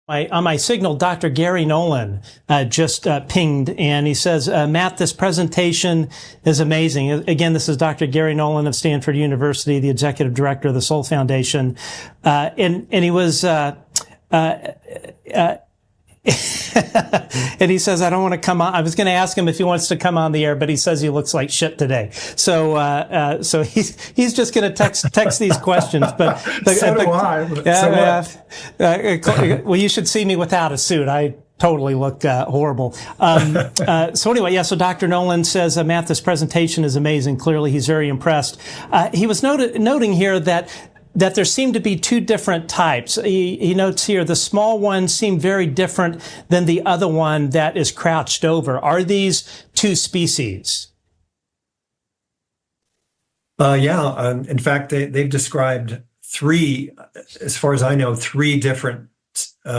On my signal, Dr. Gary Nolan just pinged, and he says, Matt, this presentation is amazing. Again, this is Dr. Gary Nolan of Stanford University, the executive director of the Soul Foundation. And he was, and he says, I don't want to come on. I was going to ask him if he wants to come on the air, but he says he looks like shit today. So he's just going to text these questions. But so do I. Well, you should see me without a suit. I totally look horrible. So anyway, yeah. So Dr. Nolan says, Matt, this presentation is amazing. Clearly, he's very impressed. He was noting here that there seem to be two different types. He notes here the small ones seem very different than the other one that is crouched over. Are these two species? Yeah. In fact, they've described three, as far as I know, three different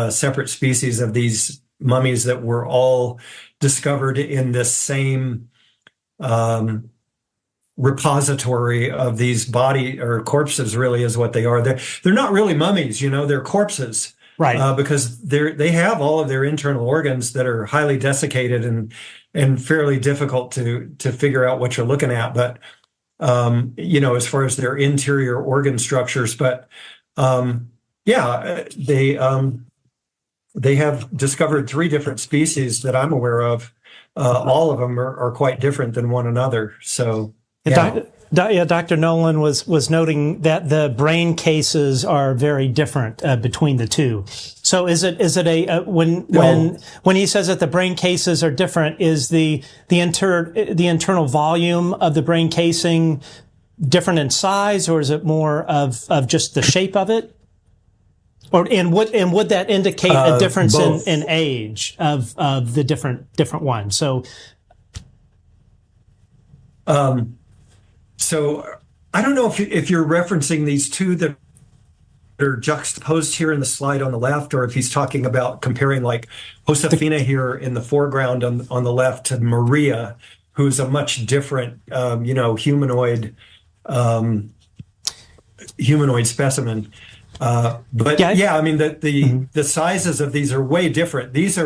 separate species of these mummies that were all discovered in this same repository of these body or corpses, really is what they are. They're not really mummies, they're corpses, right? Because they have all of their internal organs that are highly desiccated and fairly difficult to figure out what you're looking at. But as far as their interior organ structures, but they have discovered three different species that I'm aware of. All of them are quite different than one another. So. Yeah. Dr. Nolan was noting that the brain cases are very different between the two. So is it when he says that the brain cases are different, is the internal volume of the brain casing different in size, or is it more of just the shape of it? And would that indicate a difference in age of the different ones? So I don't know if you're referencing these two that are juxtaposed here in the slide on the left, or if he's talking about comparing like Josefina here in the foreground on the left to Maria, who's a much different, humanoid specimen. The sizes of these are way different. These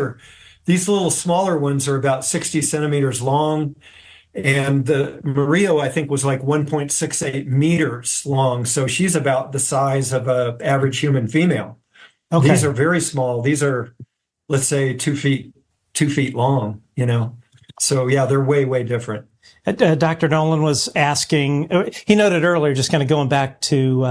little smaller ones are about 60 centimeters long. And the Maria, I think, was like 1.68 meters long. So she's about the size of an average human female. Okay. These are very small. These are, let's say, 2 feet long, So yeah, they're way, way different. Dr. Nolan was asking, he noted earlier, just kind of going back to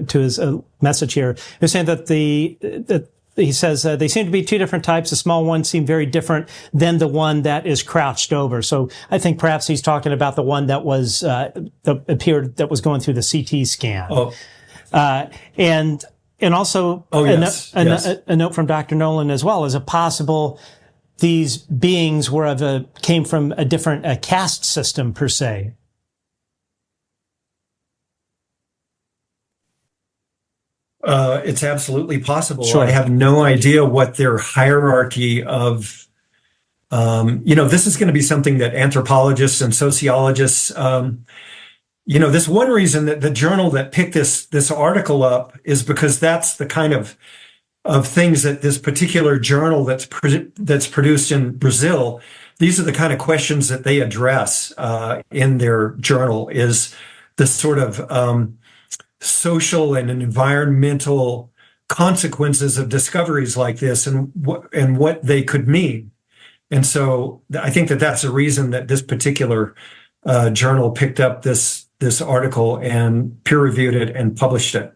his message here, he was saying that he says they seem to be two different types. The small ones seem very different than the one that is crouched over. So I think perhaps he's talking about the one that was that was going through the CT scan. Oh. And also a note from Dr. Nolan as well. Is it possible these beings came from a different caste system per se? It's absolutely possible. Sure. I have no idea what their hierarchy of, this is going to be something that anthropologists and sociologists, this one reason that the journal that picked this article up is because that's the kind of things that this particular journal that's produced in Brazil, these are the kind of questions that they address in their journal, is the sort of social and environmental consequences of discoveries like this and what they could mean. And so I think that that's the reason that this particular journal picked up this article and peer reviewed it and published it.